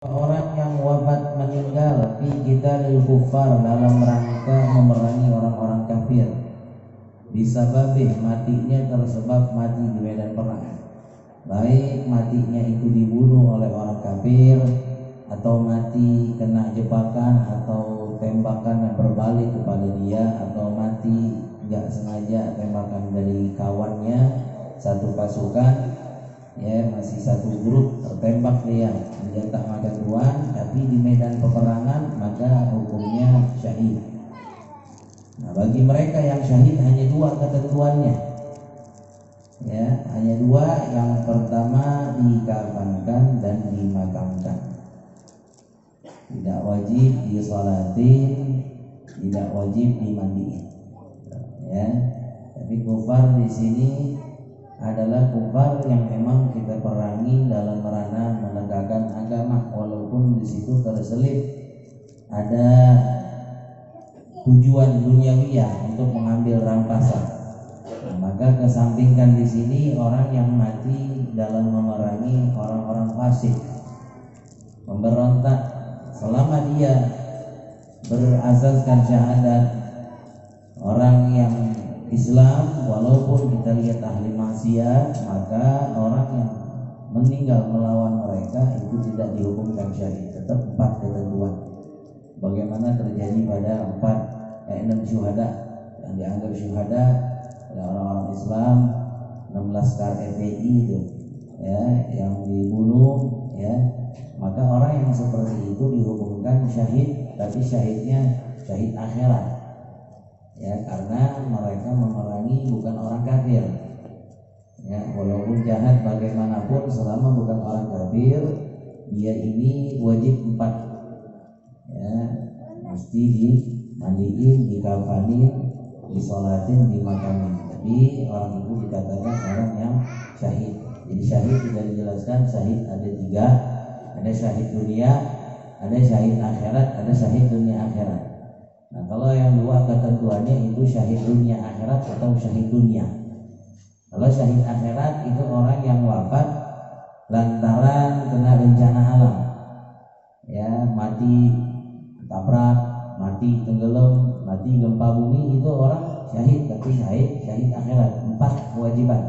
Orang yang wafat meninggal fi qitalil kufar dalam rangka memerangi orang-orang kafir, disababih matinya tersebab mati di medan perang, baik matinya itu dibunuh oleh orang kafir atau mati kena jebakan atau tembakan yang berbalik kepada dia, atau mati nggak sengaja tembakan dari kawannya satu pasukan, ya masih satu grup tertembak dia tak makan tuan, tapi di medan peperangan maka hukumnya syahid. Nah, bagi mereka yang syahid hanya dua ketentuannya, ya hanya dua. Yang pertama dikafankan dan dimakamkan, tidak wajib disolatin, tidak wajib dimandiin, ya. Tapi kufar di sini adalah kufar yang memang kita perangi dalam ranah menegakkan agama, walaupun di situ terselip ada tujuan duniawiyah untuk mengambil rampasan. Nah, maka kesampingkan di sini orang yang mati dalam memerangi orang-orang fasik, memberontak, selama dia berasaskan syahadat orang yang Islam, walaupun kita lihat ahli maksiat, maka orang yang meninggal melawan mereka itu tidak dihukumkan syahid. Tetap 4 ketentuan. Bagaimana terjadi pada 6 syuhada yang dianggap syuhada oleh orang-orang Islam, 16 laskar FPI itu, ya, yang dibunuh, ya. Maka orang yang seperti itu dihukumkan syahid, tapi syahidnya syahid akhirat. Ya, karena mereka memerangi bukan orang kafir. Ya, walaupun jahat bagaimanapun, selama bukan orang kafir, dia ini wajib 4. Ya, mesti dimandiin, dikafanin, disolatin, dimakamin. Tapi orang itu dikatakan orang yang syahid. Jadi syahid tidak dijelaskan, syahid ada 3. Ada syahid dunia, ada syahid akhirat, ada syahid dunia akhirat. Nah, kalau yang 2 ketentuannya itu syahid dunia akhirat atau syahid dunia. Kalau syahid akhirat itu orang yang wafat lantaran kena bencana alam, ya, mati tabrak, mati tenggelam, mati gempa bumi, itu orang syahid. Tapi syahid akhirat 4 kewajiban,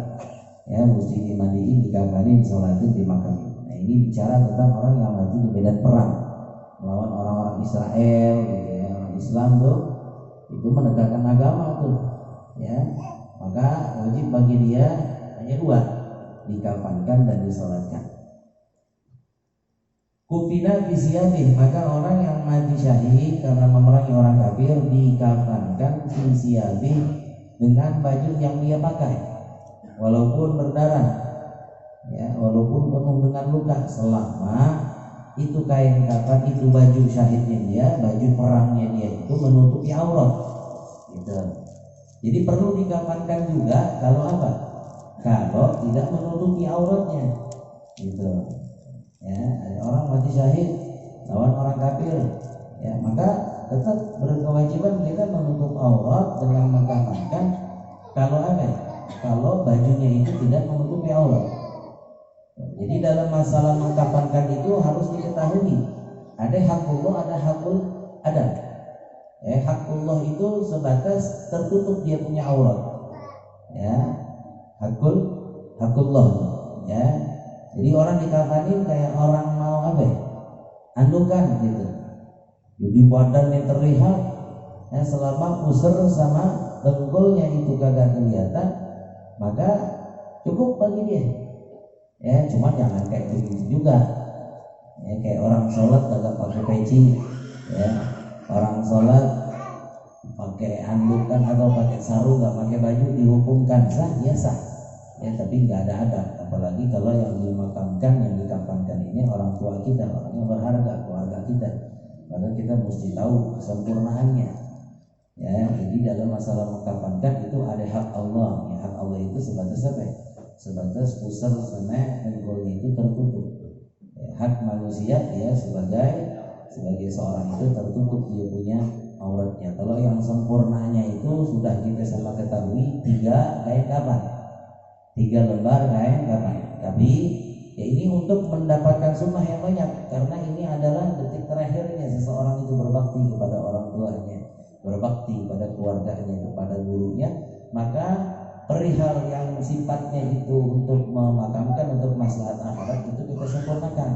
ya, mesti dimandiin, dikafanin, sholatin, dimakamin. Nah, ini bicara tentang orang yang mati di medan perang melawan orang-orang Israel, gitu ya. Islam tuh itu menegakkan agama tuh, ya, maka wajib bagi dia hanya 2, dikafankan dan disolatkan. Kufina fisiyabih, maka orang yang mati syahid karena memerangi orang kafir dikafankan fisiyabih dengan baju yang dia pakai, walaupun berdarah, ya, walaupun penuh dengan luka, selama itu kain kafan, itu baju syahidnya dia, baju perangnya dia itu menutupi aurat, gitu. Jadi perlu dikafankan juga kalau apa? Kalau tidak menutupi auratnya, gitu. Ya, ada orang mati syahid lawan orang kafir, ya, maka tetap berkewajiban mereka menutup aurat dengan mengkafankan. Kalau apa? Kalau bajunya itu tidak menutupi aurat. Jadi dalam masalah mengkafankan itu harus diketahui ada hakullah, ada hakul adam. Hakullah itu sebatas tertutup dia punya aurat, ya, hakullah, ya. Jadi orang dikafanin kayak orang mau apa? Andukan gitu. Jadi badan yang terlihat, ya, selama pusar sama dengkulnya itu kagak kelihatan, maka cukup bagi dia. Ya, cuma jangan kayak begitu juga, ya, kayak orang sholat kagak pakai peci, ya, orang sholat pakai andukan atau pakai sarung, nggak pakai baju, dihukumkan sah, ya sah, ya, tapi nggak ada adab. Apalagi kalau yang dimakamkan, yang dikafankan ini orang tua kita, orang yang berharga, keluarga kita, maka kita mesti tahu kesempurnaannya, ya. Jadi dalam masalah mengkafankan itu ada hak Allah, ya, hak Allah itu sebatas apa? Sebatas pusar sama dengkulnya itu tertutup, ya, hak manusia dia sebagai seorang itu tertutup dia punya auratnya. Kalau yang sempurnanya itu sudah kita sama ketahui 3 kain kafan, 3 lembar kain kafan. Tapi Ya ini untuk mendapatkan sunnah yang banyak, karena ini adalah detik terakhirnya seseorang itu berbakti kepada orang tuanya, berbakti pada keluarganya, kepada gurunya. Maka perihal yang sifatnya itu untuk memakamkan, untuk maslahat akhirat, itu kita sempurnakan.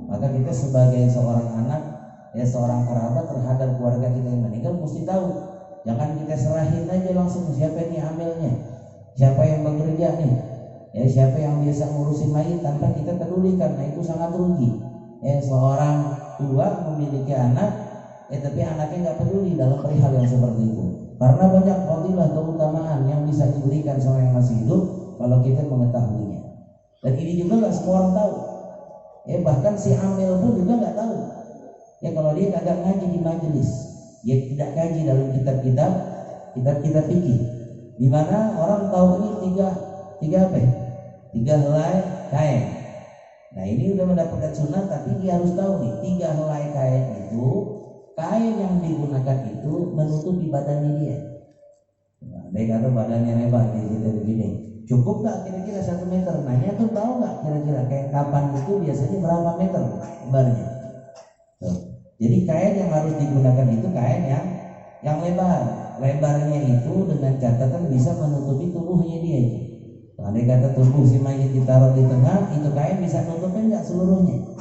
Maka kita sebagai seorang anak, ya seorang kerabat terhadap keluarga kita yang meninggal mesti tahu. Jangan kita serahin aja langsung, siapa ini amilnya, siapa yang bekerja nih, ya siapa yang biasa ngurusin mayit, tanpa kita pedulikan. Nah itu sangat rugi. Ya seorang tua memiliki anak, tapi anaknya nggak peduli dalam perihal yang seperti itu. Karena banyak fadilah keutamaan yang bisa diberikan sama yang masih hidup kalau kita mengetahuinya. Dan ini juga nggak semua orang tahu. Ya bahkan si amil pun juga nggak tahu. Ya kalau dia kagak ngaji di majelis, dia tidak kaji dalam kitab-kitab fikih, di mana orang tahu ini tiga apa ya? 3 helai kain. Nah ini udah mendapatkan sunnah, tapi dia harus tahu nih 3 helai kain itu, kain yang digunakan itu menutupi badannya dia. Nah, dia kata badannya lebar begini, cukup nggak kira-kira 1 meter? Nanya tuh tahu nggak kira-kira kain kapan itu biasanya berapa meter lebarnya? Tuh. Jadi kain yang harus digunakan itu kain yang lebar. Lebarnya itu dengan catatan bisa menutupi tubuhnya dia. Andai kata tubuh si mayit ditaruh di tengah, itu kain bisa nutupin nggak seluruhnya?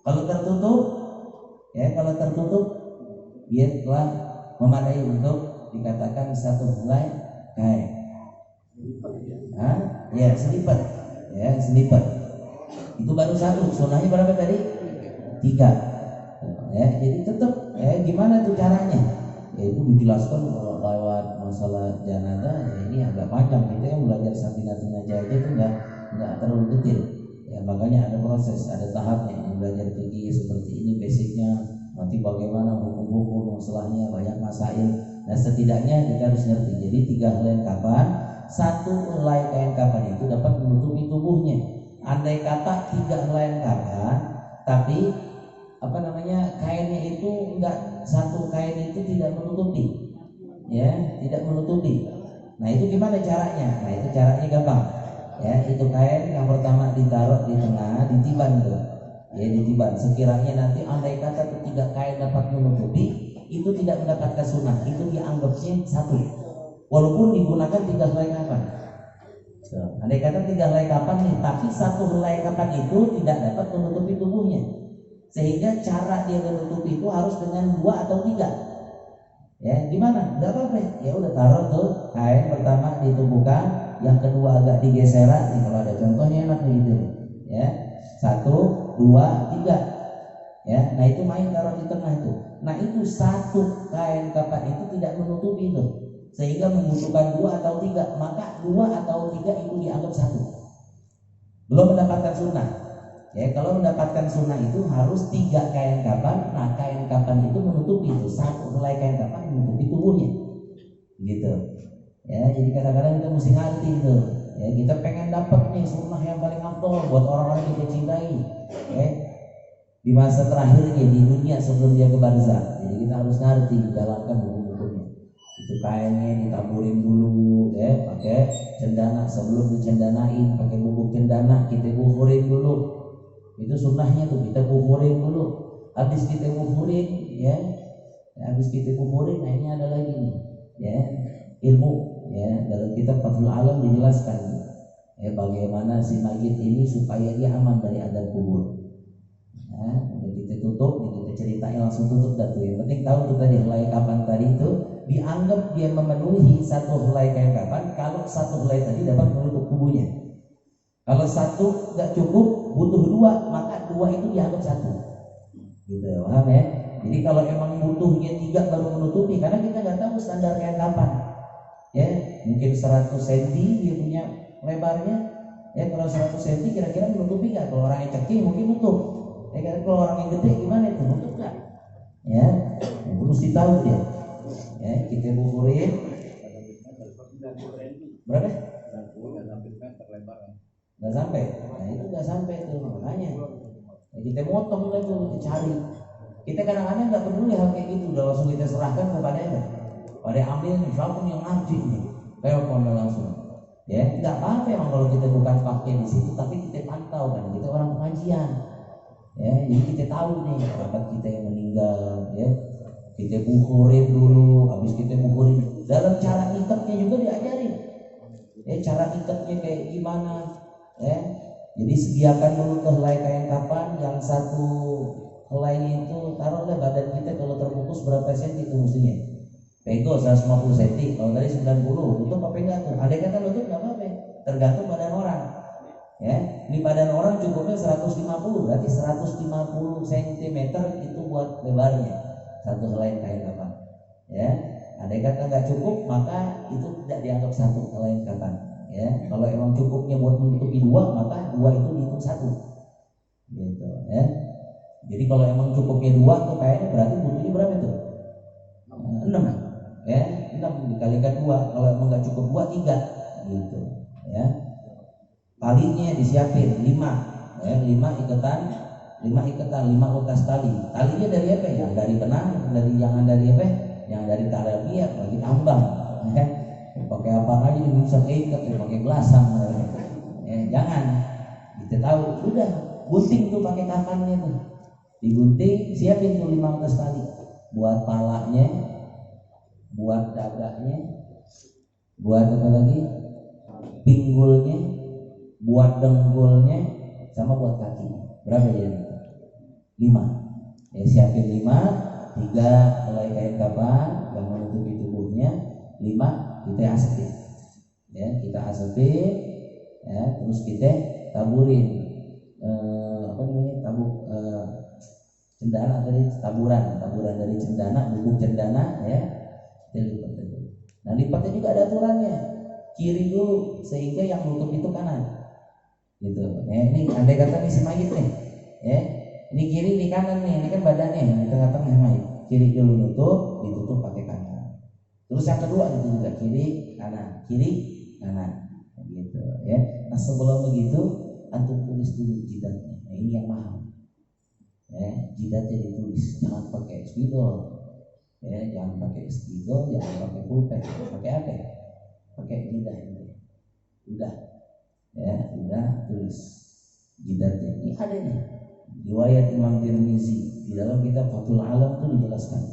Kalau tertutup, dia telah memadai untuk dikatakan 1 helai kain. Ya selipat, itu baru 1. Sunnahnya berapa tadi? 3. Ya, jadi tetap gimana tuh caranya? Ya itu dijelaskan lewat masalah jenazah. Ya ini agak panjang, kita yang belajar sakinatul najah aja itu nggak terlalu detail. Ya makanya ada proses, ada tahapnya. Yang belajar fikih seperti ini basicnya, nanti bagaimana hukum-hukum masalahnya, banyak masail. Nah setidaknya kita harus ngerti. Jadi 3 helai kapan, 1 helai kain kapan itu dapat menutupi tubuhnya. Andai kata 3 helai kapan, tapi kainnya itu enggak, 1 kain itu tidak menutupi, tidak menutupi. Nah itu gimana caranya? Nah itu caranya gampang. Ya itu kain yang pertama ditaruh di tengah, ditiban tuh, ditiban. Sekiranya nanti andai kata 3 kain dapat menutupi, itu tidak mendapatkan sunnah, itu dianggapnya 1, walaupun digunakan 3 helai kapan. Andai kata 3 helai kapan nih, tapi 1 helai kapan itu tidak dapat menutupi tubuhnya. Sehingga cara dia menutupi itu harus dengan 2 atau 3. Ya gimana? Gak apa-apa. Ya udah taruh tuh kain pertama ditubuhkan, yang kedua agak digeser. Nih kalau ada contohnya enak gitu. Ya 1, 2, 3. Ya, nah itu main taruh di tengah itu. Nah itu 1 kain kapan itu tidak menutupi itu, sehingga membutuhkan 2 atau 3. Maka 2 atau 3 itu dianggap 1. Belum mendapatkan sunnah. Ya kalau mendapatkan sunnah itu harus 3 kain kapan. Nah kain kapan itu menutupi itu, 1 helai kain kapan menutupi tubuhnya, gitu. Ya jadi kadang-kadang kita mesti ngerti itu. Ya kita pengen dapat nih sunnah yang paling afdol buat orang-orang yang kita cintai. Ya di masa terakhirnya di dunia sebelum dia ke barzakh. Jadi kita harus ngerti menjalankan hukum-hukumnya. Itu kainnya ditaburin dulu, pakai cendana. Sebelum dicendanain pakai bubuk cendana, kita buburin dulu. Itu sunnahnya tuh, kita buburin dulu. Habis kita buburin, nah ini ada lagi nih, ilmu, dalam kitab Fathul Alam dijelaskan, bagaimana si mayit ini supaya dia aman dari adab kubur. Udah kita tutup, kita ceritain langsung tutup dah tuh. Yang penting tahu tuh tadi helai kapan tadi itu dianggap dia memenuhi 1 helai kain kapan kalau 1 helai tadi dapat menutup tubuhnya. Kalau 1 nggak cukup, butuh 2, maka 2 itu dianggap 1. Gitu, paham ya? Jadi kalau emang butuhnya 3 baru menutupi, karena kita nggak tahu standar kain kapan. Ya, mungkin 100 cm dia punya lebarnya. Ya, kalau 100 cm kira-kira menutupi nggak? Kalau orang yang kecil mungkin nutup. Ya, kalau orang yang gede gimana itu? Nutup nggak? Ya, mesti tahu dia. Ya, kita buburin. Berapa? Nggak sampai. Nah itu nggak sampai tuh, makanya kita motong lagi, kita cari. Kita kadang-kadang nggak peduli hal kayak gitu, udah langsung kita serahkan kepada amil nih, siapa yang ngerti nih, telepon langsung. Ya, nggak apa-apa emang kalau kita bukan pakai di situ, tapi kita pantau kan, kita orang pengajian. Ya, jadi kita tahu nih kerabat kita yang meninggal, ya. Kita bukurin dulu, habis kita bukurin. Dalam cara ikatnya juga diajarin. Ya, cara ikatnya kayak gimana, ya. Jadi sediakan dulu ke helai kain kapan, yang satu helainya itu taruhlah badan kita kalau terbungkus berapa senti itu mestinya. Pego 150 cm, kalau tadi 90, tutup apa enggak tuh? Ada kata tutup enggak apa-apa, tergantung badan orang. Ya, ini badan orang cukupnya 150, berarti 150 cm itu buat lebarnya satu helai kain kapan. Ya, ada kata enggak cukup, maka itu tidak dianggap satu helai kapan. Ya, kalau emang cukupnya buat menutupi dua, maka dua itu dihitung satu. Gitu, ya. Jadi kalau emang cukupnya dua tuh kayaknya berarti butuhnya berapa tuh? 6. Ya, 6 dikalikan 2, kalau emang nggak cukup 2, 3 gitu ya. Talinya disiapin 5, ya, 5 ikatan, 5 utas talinya dari apa ya? Dari benang, jangan dari apa? Yang dari tarabiat lagi tambang, ya. Pakai apa aja bisa ikat, pakai gelasang, ya, jangan. Kita tahu, udah gunting tuh pakai kapannya tuh, digunting, siapin tuh 5 utas tali buat palanya, buat dadanya, buat apa lagi, pinggulnya, buat dengkulnya, sama buat kaki. Berapa ya? 5. Ya, siapin 5, 3 helai kain kapan yang menutupi tubuhnya, 5 kita asepin. Ya, kita asepin, ya, terus kita taburin apa namanya, cendana tadi, taburan dari cendana, bubuk cendana, ya. Lipat dulu. Nah, lipatnya juga ada aturannya. Kiri dulu sehingga yang nutup itu kanan. Gitu. Ya, ini andai kata nih si mayit nih. Ya. Ini kiri, ini kanan nih. Ini kan badannya yang di tengah-tengah mayit. Kiri dulu nutup, ditutup pakai kanan. Terus yang kedua itu juga kiri, kanan. Gitu, ya. Nah, sebelum begitu antum tulis dulu jidatnya. Nah, ini yang mahal. Ya, jidatnya ditulis, jangan pakai spidol. Ya, jangan pakai spidol, jangan pakai pulpen. Pakai apa? Pakai lidah ini. Udah, ya, udah tulis jidatnya. Ini ada nih riwayat Imam Tirmizi di dalam kitab Fathul Alam itu dijelaskan.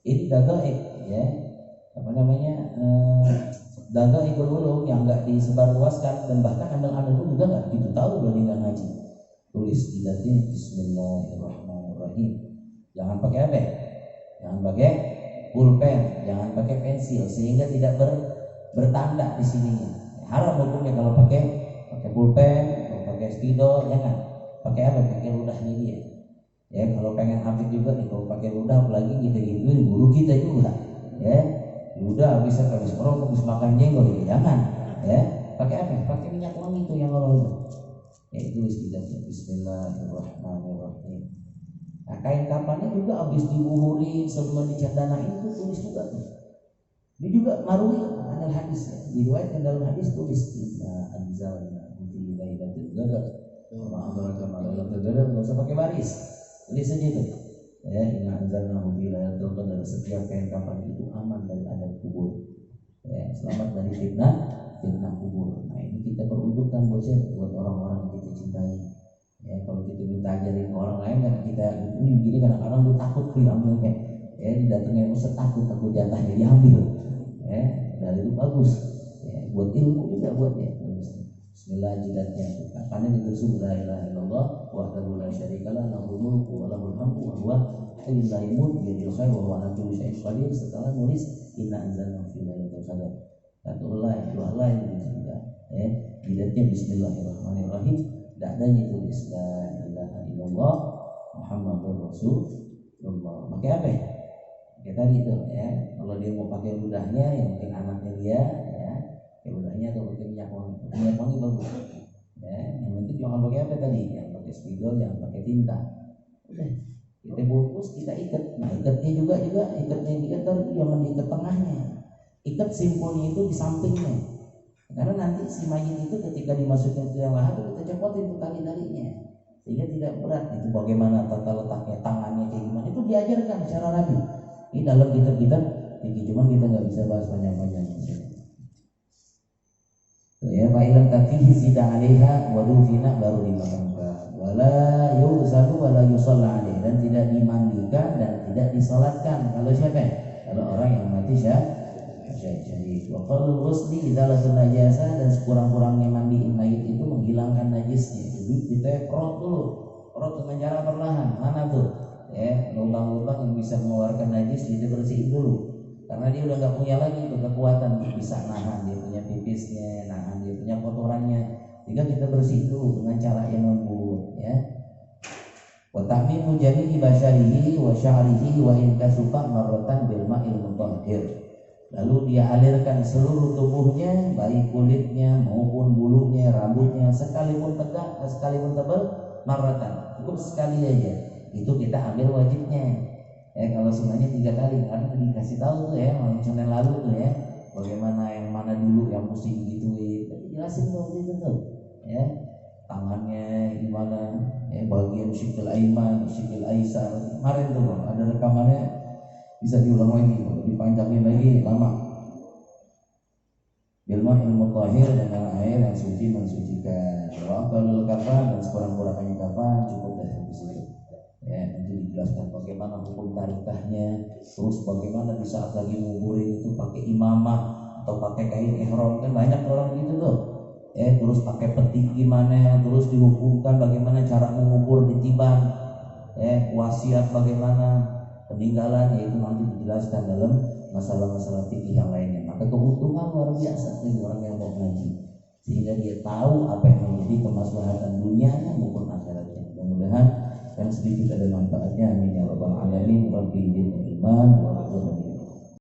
Ini dagaik, ya, apa namanya, dagaik ulum yang nggak disebarluaskan, dan bahkan amil-amil pun juga nggak begitu tahu kalau dia nggak ngaji. Tulis jidatnya Bismillahirrahmanirrahim. Jangan pakai apa? Jangan pakai pulpen, jangan pakai pensil, sehingga tidak bertanda di sininya. Haram hukumnya kalau pakai pulpen, kalau pakai spidol, jangan. Pakai apa? Pakai ludahnya dia. Ya, kalau pengen hafid juga nih, kalau pakai ludah apalagi gitu-gituin guru kita juga. Ya, ludah habis merokok, habis makan jengkol, ya jangan. Ya, pakai apa? Pakai minyak wangi itu yang kalau ya, itu istilahnya Bismillahirrahmanirrahim. Nah, kain kapannya juga habis dibuhurin sebelum dicendanain itu tulis juga tuh. Ini juga marwi ada hadis ya. Diriwayatkan dalam hadis tulis inna anzalna fi lailatul qadar. Wa adraka ma lailatul qadar, enggak usah pakai baris. Tulis saja itu. Ya, inna anzalna fi lailatul qadar. Setiap kain kapan itu aman dari adab kubur. Ya, selamat dari fitnah kubur. Nah, ini kita peruntukkan buat orang-orang yang kita cintai. Ya, kalau kita minta ajarin ke orang lain kan kita ini begini, kadang-kadang lu takut diambilnya. Ya, didatengin Ustaz takut jatahnya diambil. Ya, dari itu bagus. Ya, buat ilmu juga buat ya. Bismillah jidatnya. Kapan ditulis la ilaha illallah wahdahu la syarikalah lahul mulku wa lahul hamdu wa huwa hayyul la yamut bi yadil khair wa huwa ala kulli syai'in qadir. Setelah nulis inna anzalna fi lailatul qadar. Satu dua lain juga. Ya, jidatnya Bismillahirrahmanirrahim. Dadanya tulis la ilaha illallah Muhammadur Rasulullah. Pakai apa ya? Kayak tadi itu ya. Kalau dia mau pakai ludahnya, yang mungkin anaknya dia, ya, pakai ludahnya atau pakai minyak wangi bagus. Ya, yang penting jangan pakai apa tadi? Yang pakai spidol, jangan pakai tinta. Udah, kita bungkus, kita ikat. Nah, ikatnya juga ikatnya diikat jangan diikat tengahnya. Ikat simpulnya itu di sampingnya. Karena nanti si mayit itu ketika dimasukkan ke yang lahat itu kita copotin tuh tali-talinya sehingga tidak berat. Itu bagaimana tata letaknya, tangannya kayak gimana, itu diajarkan secara rapi. Ini dalam kitab-kitab tinggi, cuman kita nggak bisa bahas panjang-panjang. Ya, fa'ilam tafihi sida 'alaiha wa dufina baru dimakamkan. Wala yusalu wala yusalla 'alaihi, dan tidak dimandikan dan tidak disalatkan. Kalau siapa? Kalau orang yang mati syahid. Wa qalul ghusli idzalatul najasa, dan sekurang-kurangnya mandiin mayit itu menghilangkan najisnya. Jadi kita perut dulu. Perut dengan cara perlahan. Mana tuh? Ya, lubang-lubang yang bisa mengeluarkan najis kita bersihin dulu. Karena dia udah nggak punya lagi tuh kekuatan bisa nahan dia punya pipisnya, nahan dia punya kotorannya. Jika kita bersihin dulu dengan cara yang lembut, ya. Wa ta'mimu jami'i basyarihi wa sya'rihi wa in kasufa marratan bil ma'il mutahhir. Lalu dia alirkan seluruh tubuhnya, baik kulitnya maupun bulunya, rambutnya, sekalipun tegak, sekalipun tebal, marratan. Cukup sekali aja. Itu kita ambil wajibnya. Kalau sunnahnya 3 kali, karena dikasih tahu tuh ya, malam Senin lalu tuh ya, bagaimana yang mana dulu yang mesti digituin. Jelasin waktu itu tuh, ya. Tangannya gimana, bagian sikil aiman, sikil aisar. Kemarin tuh Bang, ada rekamannya, bisa diulang lagi, dipanjangin lagi lama. Bilma ilmu tahir, dengan air yang suci mensucikan. Wa aqallul kafan, dan sekurang-kurangnya kafan cukup dari situ. Ya, nanti dijelaskan bagaimana hukum tarikahnya, terus bagaimana di saat lagi nguburin itu pakai imamah atau pakai kain ihram, kan banyak orang gitu tuh. Terus pakai peti gimana, terus dihukumkan bagaimana cara mengubur di tiban, wasiat bagaimana, peninggalan, yaitu nanti dijelaskan dalam masalah-masalah fikih yang lainnya. Maka keuntungan luar biasa bagi orang yang mau ngaji, sehingga dia tahu apa yang menjadi kemaslahatan dunianya maupun akhiratnya. Mudah-mudahan yang sedikit ada manfaatnya. Amin ya rabbal alamin. Rabbi zidni ilman wa